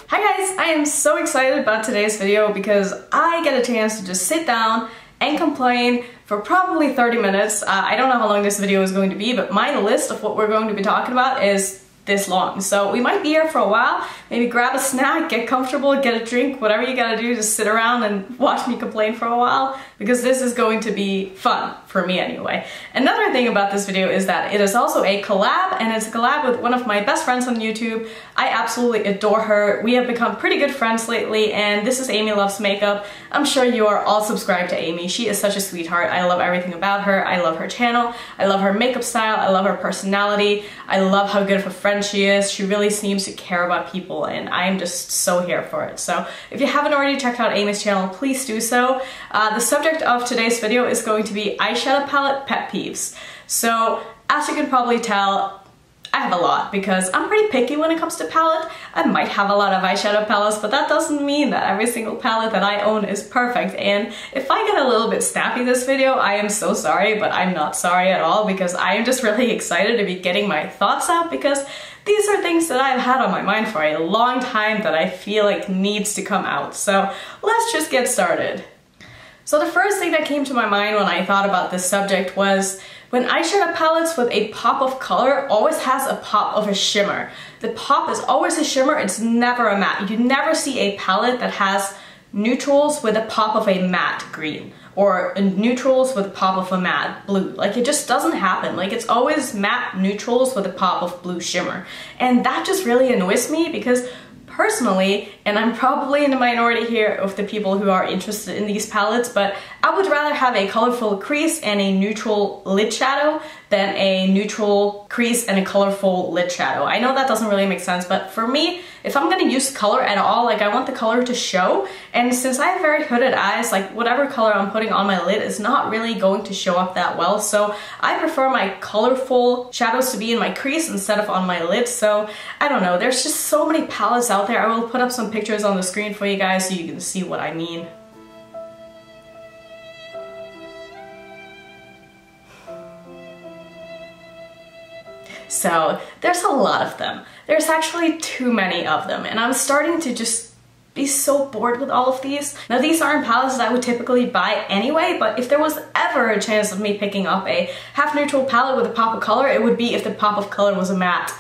Hi guys, I am so excited about today's video because I get a chance to just sit down and complain for probably 30 minutes. I don't know how long this video is going to be, but my list of what we're going to be talking about is this long. So we might be here for a while, maybe grab a snack, get comfortable, get a drink, whatever you gotta do, just sit around and watch me complain for a while, because this is going to be fun, for me anyway. Another thing about this video is that it is also a collab, and it's a collab with one of my best friends on YouTube. I absolutely adore her. We have become pretty good friends lately, and this is Amy Loves Makeup. I'm sure you are all subscribed to Amy. She is such a sweetheart. I love everything about her. I love her channel. I love her makeup style. I love her personality. I love how good of a friend she is. She really seems to care about people, and I'm just so here for it. So if you haven't already checked out Amy's channel, please do so. The subject of today's video is going to be eyeshadow palette pet peeves. So as you can probably tell, I have a lot because I'm pretty picky when it comes to palette. I might have a lot of eyeshadow palettes, but that doesn't mean that every single palette that I own is perfect. And if I get a little bit snappy this video, I am so sorry, but I'm not sorry at all, because I am just really excited to be getting my thoughts out, because these are things that I've had on my mind for a long time that I feel like needs to come out. So let's just get started. So the first thing that came to my mind when I thought about this subject was when eyeshadow palettes with a pop of color always has a pop of a shimmer. The pop is always a shimmer, it's never a matte. You never see a palette that has neutrals with a pop of a matte green, or neutrals with a pop of a matte blue. Like, it just doesn't happen. Like, it's always matte neutrals with a pop of blue shimmer. And that just really annoys me, because personally, and I'm probably in the minority here of the people who are interested in these palettes, but I would rather have a colorful crease and a neutral lid shadow than a neutral crease and a colorful lid shadow. I know that doesn't really make sense, but for me, if I'm gonna use color at all, like, I want the color to show. And since I have very hooded eyes, like, whatever color I'm putting on my lid is not really going to show up that well. So I prefer my colorful shadows to be in my crease instead of on my lid. So I don't know, there's just so many palettes out there. I will put up some pictures on the screen for you guys so you can see what I mean. So there's a lot of them. There's actually too many of them, and I'm starting to just be so bored with all of these. Now, these aren't palettes that I would typically buy anyway, but if there was ever a chance of me picking up a half neutral palette with a pop of color, it would be if the pop of color was a matte.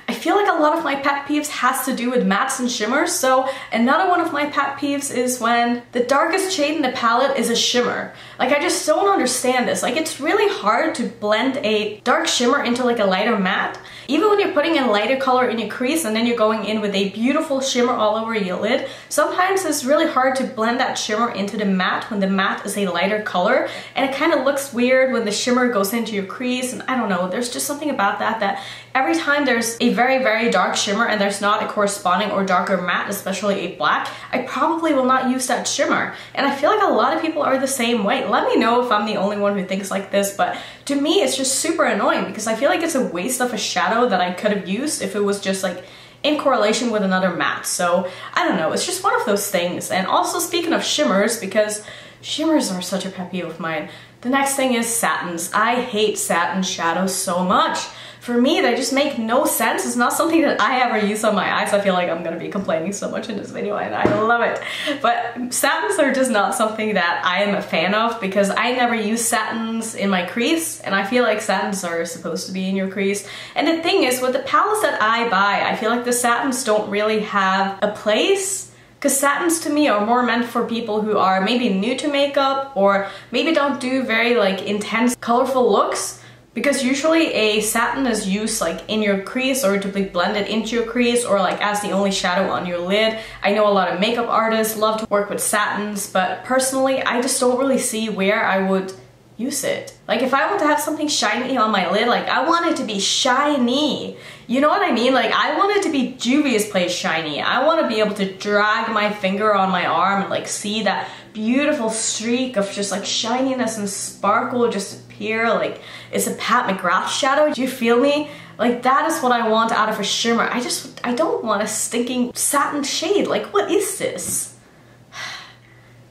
I feel like a lot of my pet peeves has to do with mattes and shimmers. So another one of my pet peeves is when the darkest shade in the palette is a shimmer. Like, I just don't understand this. Like, it's really hard to blend a dark shimmer into like a lighter matte. Even when you're putting a lighter color in your crease and then you're going in with a beautiful shimmer all over your lid, sometimes it's really hard to blend that shimmer into the matte when the matte is a lighter color, and it kind of looks weird when the shimmer goes into your crease. And I don't know, there's just something about that every time there's a very, very dark shimmer and there's not a corresponding or darker matte, especially a black, I probably will not use that shimmer. And I feel like a lot of people are the same way. Let me know if I'm the only one who thinks like this, but to me it's just super annoying, because I feel like it's a waste of a shadow that I could have used if it was just like in correlation with another matte. So I don't know, it's just one of those things. And also, speaking of shimmers, because shimmers are such a pet peeve of mine, the next thing is satins. I hate satin shadows so much. For me, they just make no sense. It's not something that I ever use on my eyes. I feel like I'm gonna be complaining so much in this video, and I love it. But satins are just not something that I am a fan of, because I never use satins in my crease, and I feel like satins are supposed to be in your crease. And the thing is, with the palettes that I buy, I feel like the satins don't really have a place, because satins to me are more meant for people who are maybe new to makeup, or maybe don't do very like intense colorful looks. Because usually a satin is used like in your crease, or to be blended into your crease, or like as the only shadow on your lid. I know a lot of makeup artists love to work with satins, but personally I just don't really see where I would use it. Like, if I want to have something shiny on my lid, like, I want it to be shiny. You know what I mean? Like, I want it to be Juvias Place shiny. I want to be able to drag my finger on my arm and like see that beautiful streak of just like shininess and sparkle just appear like it's a Pat McGrath shadow. Do you feel me? Like, that is what I want out of a shimmer. I don't want a stinking satin shade. Like, what is this?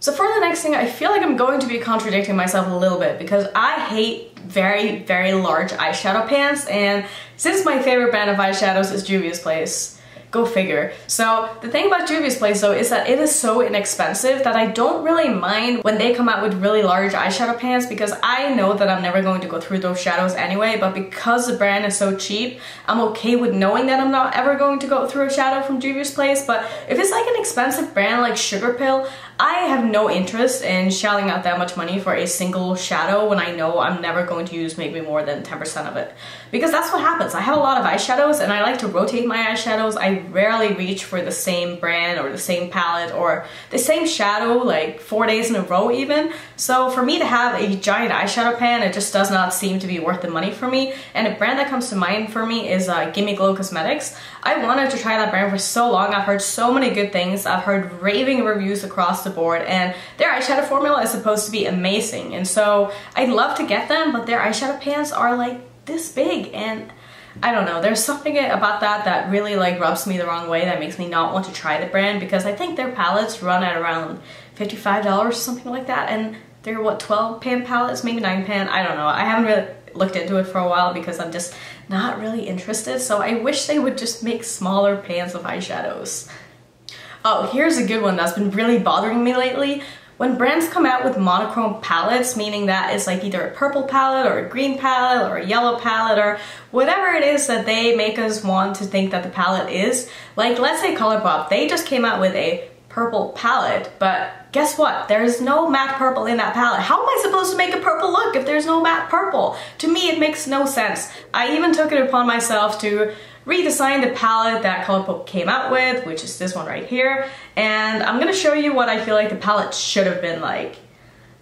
So for the next thing, I feel like I'm going to be contradicting myself a little bit because I hate very, very large eyeshadow pans, and since my favorite brand of eyeshadows is Juvias Place, go figure. So the thing about Juvias Place though is that it is so inexpensive that I don't really mind when they come out with really large eyeshadow pans, because I know that I'm never going to go through those shadows anyway, but because the brand is so cheap, I'm okay with knowing that I'm not ever going to go through a shadow from Juvias Place. But if it's like an expensive brand like Sugar Pill, I have no interest in shelling out that much money for a single shadow when I know I'm never going to use maybe more than 10% of it. Because that's what happens. I have a lot of eyeshadows and I like to rotate my eyeshadows. I rarely reach for the same brand or the same palette or the same shadow like 4 days in a row even. So for me to have a giant eyeshadow pan, it just does not seem to be worth the money for me. And a brand that comes to mind for me is Gimme Glow Cosmetics. I wanted to try that brand for so long. I've heard so many good things. I've heard raving reviews across the board, and their eyeshadow formula is supposed to be amazing. And so I'd love to get them, but their eyeshadow pans are like this big, and I don't know, there's something about that that really like rubs me the wrong way, that makes me not want to try the brand, because I think their palettes run at around $55 or something like that, and they're what, 12 pan palettes, maybe 9 pan, I don't know. I haven't really looked into it for a while because I'm just not really interested, so I wish they would just make smaller pans of eyeshadows. Oh, here's a good one that's been really bothering me lately. When brands come out with monochrome palettes, meaning that it's like either a purple palette or a green palette or a yellow palette or whatever it is that they make us want to think that the palette is. Like, let's say Collab, they just came out with a purple palette, but guess what? There's no matte purple in that palette. How am I supposed to make a purple look if there's no matte purple? To me, it makes no sense. I even took it upon myself to redesign the palette that Collab came out with, which is this one right here, and I'm gonna show you what I feel like the palette should have been like.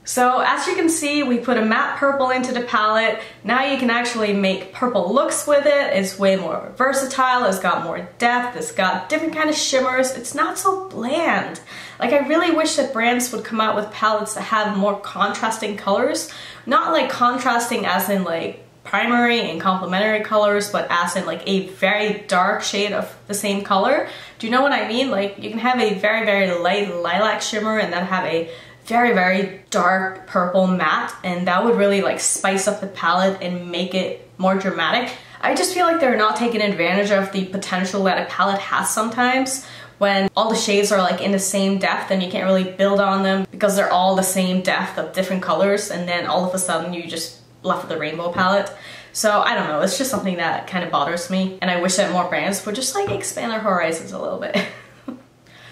So as you can see, we put a matte purple into the palette. Now you can actually make purple looks with it. It's way more versatile, it's got more depth, it's got different kind of shimmers, it's not so bland. Like, I really wish that brands would come out with palettes that have more contrasting colors. Not like contrasting as in like primary and complementary colors, but as in like a very dark shade of the same color. Do you know what I mean? Like, you can have a very, very light lilac shimmer and then have a very, very dark purple matte, and that would really like spice up the palette and make it more dramatic. I just feel like they're not taking advantage of the potential that a palette has sometimes. When all the shades are like in the same depth and you can't really build on them because they're all the same depth of different colors, and then all of a sudden you just left with a rainbow palette. So I don't know, it's just something that kind of bothers me, and I wish that more brands would just like expand their horizons a little bit.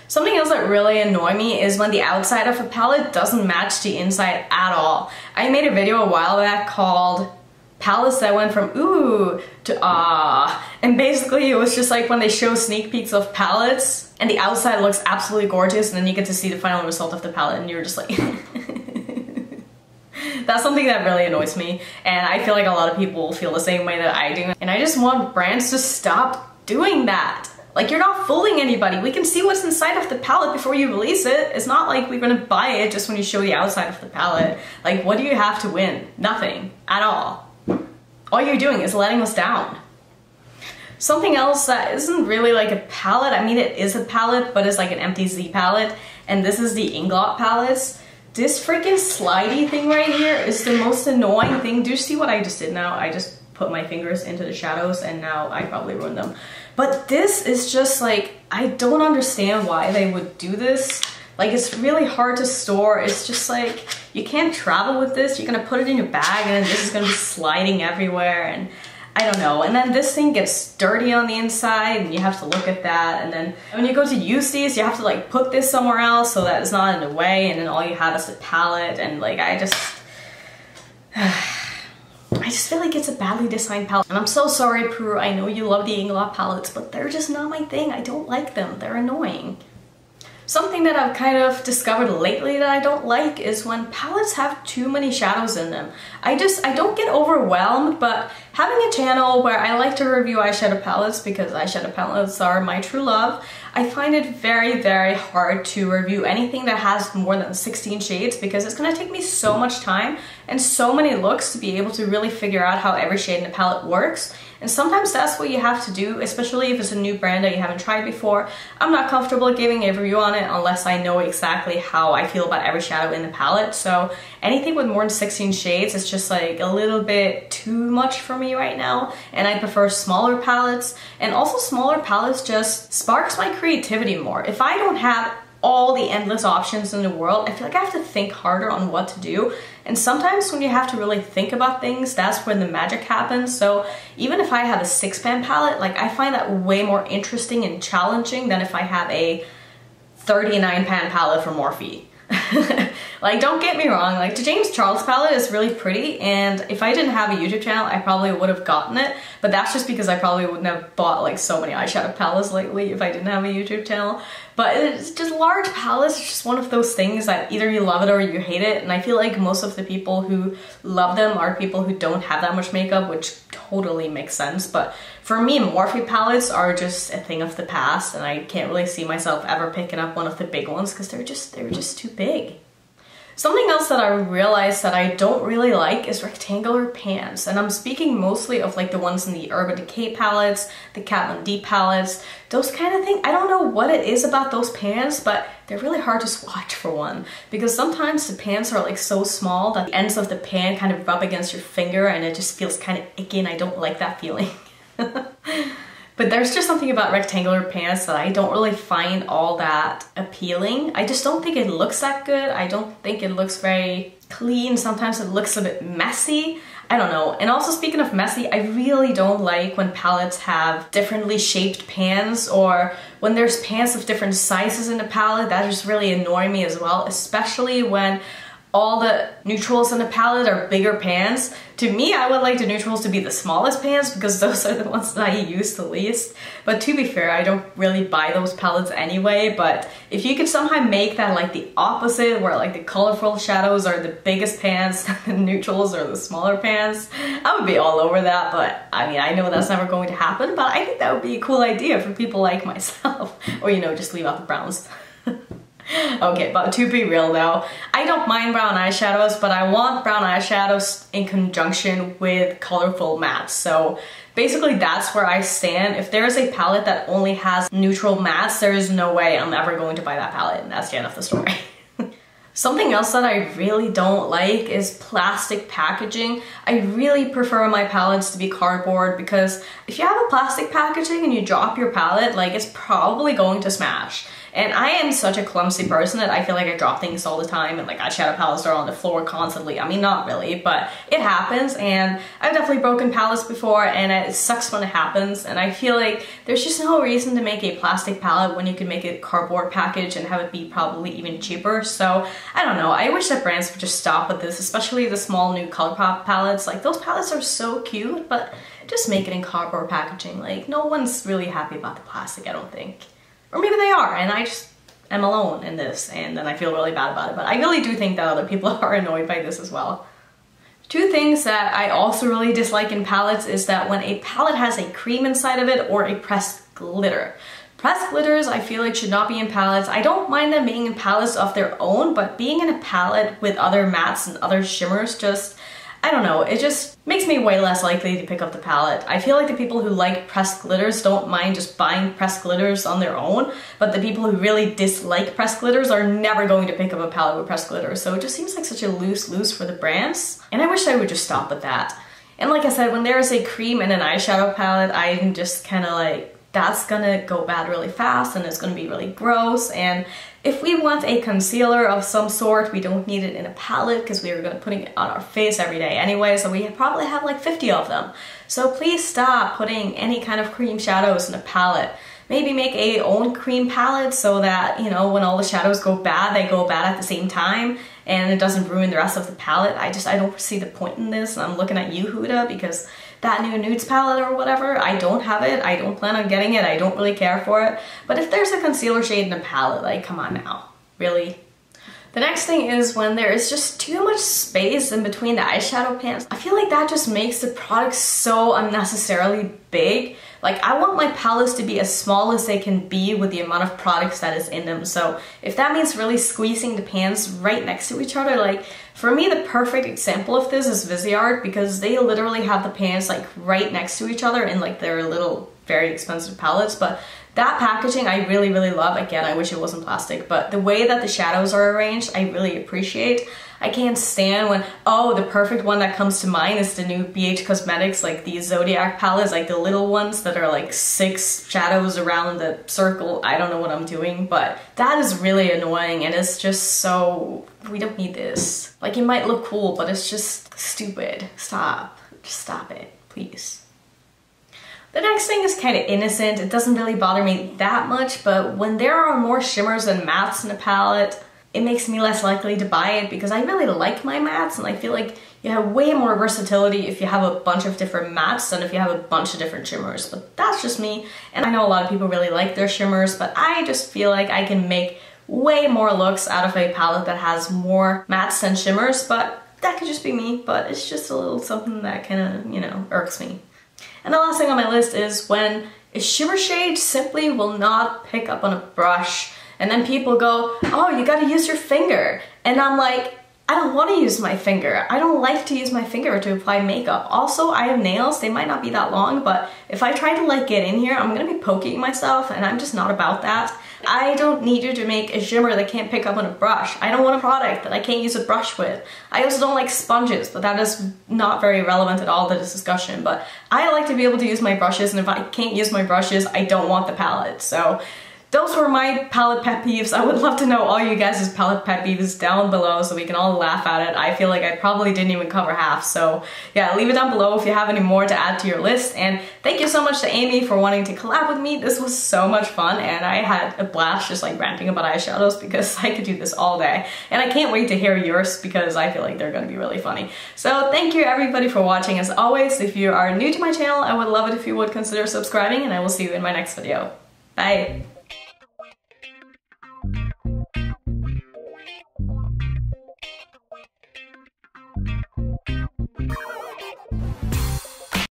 Something else that really annoys me is when the outside of a palette doesn't match the inside at all. I made a video a while back called palettes that went from ooh to ah, and basically it was just like when they show sneak peeks of palettes and the outside looks absolutely gorgeous, and then you get to see the final result of the palette and you're just like That's something that really annoys me, and I feel like a lot of people feel the same way that I do, and I just want brands to stop doing that. Like, you're not fooling anybody. We can see what's inside of the palette before you release it. It's not like we're gonna buy it just when you show the outside of the palette. Like, what do you have to win? Nothing at all. All you're doing is letting us down. Something else that isn't really like a palette, I mean it is a palette, but it's like an empty Z palette, and this is the Inglot palettes. This freaking slidey thing right here is the most annoying thing. Do you see what I just did now? I just put my fingers into the shadows and now I probably ruined them. But this is just like, I don't understand why they would do this. Like, it's really hard to store. It's just like, you can't travel with this. You're gonna put it in your bag and then this is gonna be sliding everywhere, and I don't know. And then this thing gets dirty on the inside and you have to look at that. And then when you go to use these, you have to like put this somewhere else so that it's not in the way, and then all you have is the palette. And like, I just feel like it's a badly designed palette. And I'm so sorry, Prue, I know you love the Inglot palettes, but they're just not my thing. I don't like them. They're annoying. Something that I've kind of discovered lately that I don't like is when palettes have too many shadows in them. I don't get overwhelmed, but Having a channel where I like to review eyeshadow palettes because eyeshadow palettes are my true love, I find it very, very hard to review anything that has more than 16 shades because it's going to take me so much time and so many looks to be able to really figure out how every shade in the palette works. And sometimes that's what you have to do, especially if it's a new brand that you haven't tried before. I'm not comfortable giving a review on it unless I know exactly how I feel about every shadow in the palette. So anything with more than 16 shades is just like a little bit too much for me right now. And I prefer smaller palettes. And also smaller palettes just sparks my creativity more. If I don't have all the endless options in the world, I feel like I have to think harder on what to do. And sometimes when you have to really think about things, that's when the magic happens. So even if I have a 6-pan palette, like I find that way more interesting and challenging than if I have a 39-pan palette for Morphe. Like, don't get me wrong, like the James Charles palette is really pretty, and if I didn't have a YouTube channel, I probably would have gotten it, but that's just because I probably wouldn't have bought like so many eyeshadow palettes lately if I didn't have a YouTube channel. But it's just large palettes, it's just one of those things that either you love it or you hate it, and I feel like most of the people who love them are people who don't have that much makeup, which totally makes sense. But for me, Morphe palettes are just a thing of the past, and I can't really see myself ever picking up one of the big ones because they're just too big. Something else that I realized that I don't really like is rectangular pans, and I'm speaking mostly of like the ones in the Urban Decay palettes, the Kat Von D palettes, those kind of things. I don't know what it is about those pans, but they're really hard to swatch for one, because sometimes the pans are like so small that the ends of the pan kind of rub against your finger and it just feels kind of icky, and I don't like that feeling. But there's just something about rectangular pans that I don't really find all that appealing. I just don't think it looks that good. I don't think it looks very clean. Sometimes it looks a bit messy. I don't know. And also, speaking of messy, I really don't like when palettes have differently shaped pans, or when there's pans of different sizes in the palette. That just really annoys me as well, especially when all the neutrals in the palette are bigger pans. To me, I would like the neutrals to be the smallest pans because those are the ones that I use the least. But to be fair, I don't really buy those palettes anyway. But if you could somehow make that like the opposite, where like the colorful shadows are the biggest pans and the neutrals are the smaller pans, I would be all over that. But I mean, I know that's never going to happen, but I think that would be a cool idea for people like myself. Or, you know, just leave out the browns. Okay, but to be real though, I don't mind brown eyeshadows, but I want brown eyeshadows in conjunction with colorful mattes. So basically that's where I stand. If there is a palette that only has neutral mattes, there is no way I'm ever going to buy that palette, and that's the end of the story. Something else that I really don't like is plastic packaging. I really prefer my palettes to be cardboard, because if you have a plastic packaging and you drop your palette, like, it's probably going to smash. And I am such a clumsy person that I feel like I drop things all the time, and like eyeshadow palettes are on the floor constantly. I mean, not really, but it happens, and I've definitely broken palettes before, and it sucks when it happens. And I feel like there's just no reason to make a plastic palette when you can make a cardboard package and have it be probably even cheaper. So I don't know, I wish that brands would just stop with this, especially the small new ColourPop palettes. Like, those palettes are so cute, but just make it in cardboard packaging. Like, no one's really happy about the plastic, I don't think. Or maybe they are, and I just am alone in this, and then I feel really bad about it. But I really do think that other people are annoyed by this as well. Two things that I also really dislike in palettes is that when a palette has a cream inside of it or a pressed glitter. Pressed glitters, I feel like, should not be in palettes. I don't mind them being in palettes of their own, but being in a palette with other mattes and other shimmers, just, I don't know, it just makes me way less likely to pick up the palette. I feel like the people who like pressed glitters don't mind just buying pressed glitters on their own, but the people who really dislike pressed glitters are never going to pick up a palette with pressed glitters. So it just seems like such a lose-lose for the brands, and I wish I would just stop with that. And like I said, when there is a cream in an eyeshadow palette, I'm just kind of like, that's gonna go bad really fast, and it's gonna be really gross. And if we want a concealer of some sort, we don't need it in a palette because we are gonna put it on our face every day anyway, so we probably have like 50 of them. So please stop putting any kind of cream shadows in a palette. Maybe make a own cream palette so that, you know, when all the shadows go bad, they go bad at the same time and it doesn't ruin the rest of the palette. I don't see the point in this, and I'm looking at you, Huda, because that new nudes palette or whatever, I don't have it, I don't plan on getting it, I don't really care for it. But if there's a concealer shade in a palette, like, come on now, really? The next thing is when there is just too much space in between the eyeshadow pans. I feel like that just makes the product so unnecessarily big. Like, I want my palettes to be as small as they can be with the amount of products that is in them. So if that means really squeezing the pans right next to each other, like, for me the perfect example of this is Viseart, because they literally have the pans like right next to each other in like their little very expensive palettes. But that packaging I really, really love. Again, I wish it wasn't plastic, but the way that the shadows are arranged, I really appreciate. I can't stand when, oh, the perfect one that comes to mind is the new BH Cosmetics, like the Zodiac palettes, like the little ones that are like 6 shadows around the circle. I don't know what I'm doing, but that is really annoying, and it's just so, we don't need this. Like, it might look cool, but it's just stupid. Stop. Just stop it, please. The next thing is kind of innocent. It doesn't really bother me that much, but when there are more shimmers and mattes in a palette, it makes me less likely to buy it, because I really like my mattes, and I feel like you have way more versatility if you have a bunch of different mattes than if you have a bunch of different shimmers. But that's just me, and I know a lot of people really like their shimmers, but I just feel like I can make way more looks out of a palette that has more mattes than shimmers. But that could just be me, but it's just a little something that kind of, you know, irks me. And the last thing on my list is when a shimmer shade simply will not pick up on a brush. And then people go, oh, you gotta use your finger. And I'm like, I don't wanna use my finger. I don't like to use my finger to apply makeup. Also, I have nails, they might not be that long, but if I try to like get in here, I'm gonna be poking myself, and I'm just not about that. I don't need you to make a shimmer that can't pick up on a brush. I don't want a product that I can't use a brush with. I also don't like sponges, but that is not very relevant at all to this discussion. But I like to be able to use my brushes, and if I can't use my brushes, I don't want the palette. So those were my palette pet peeves. I would love to know all you guys' palette pet peeves down below so we can all laugh at it. I feel like I probably didn't even cover half, so yeah, leave it down below if you have any more to add to your list. And thank you so much to Amy for wanting to collab with me. This was so much fun, and I had a blast just like ranting about eyeshadows, because I could do this all day. And I can't wait to hear yours, because I feel like they're gonna be really funny. So thank you everybody for watching. As always, if you are new to my channel, I would love it if you would consider subscribing, and I will see you in my next video. Bye!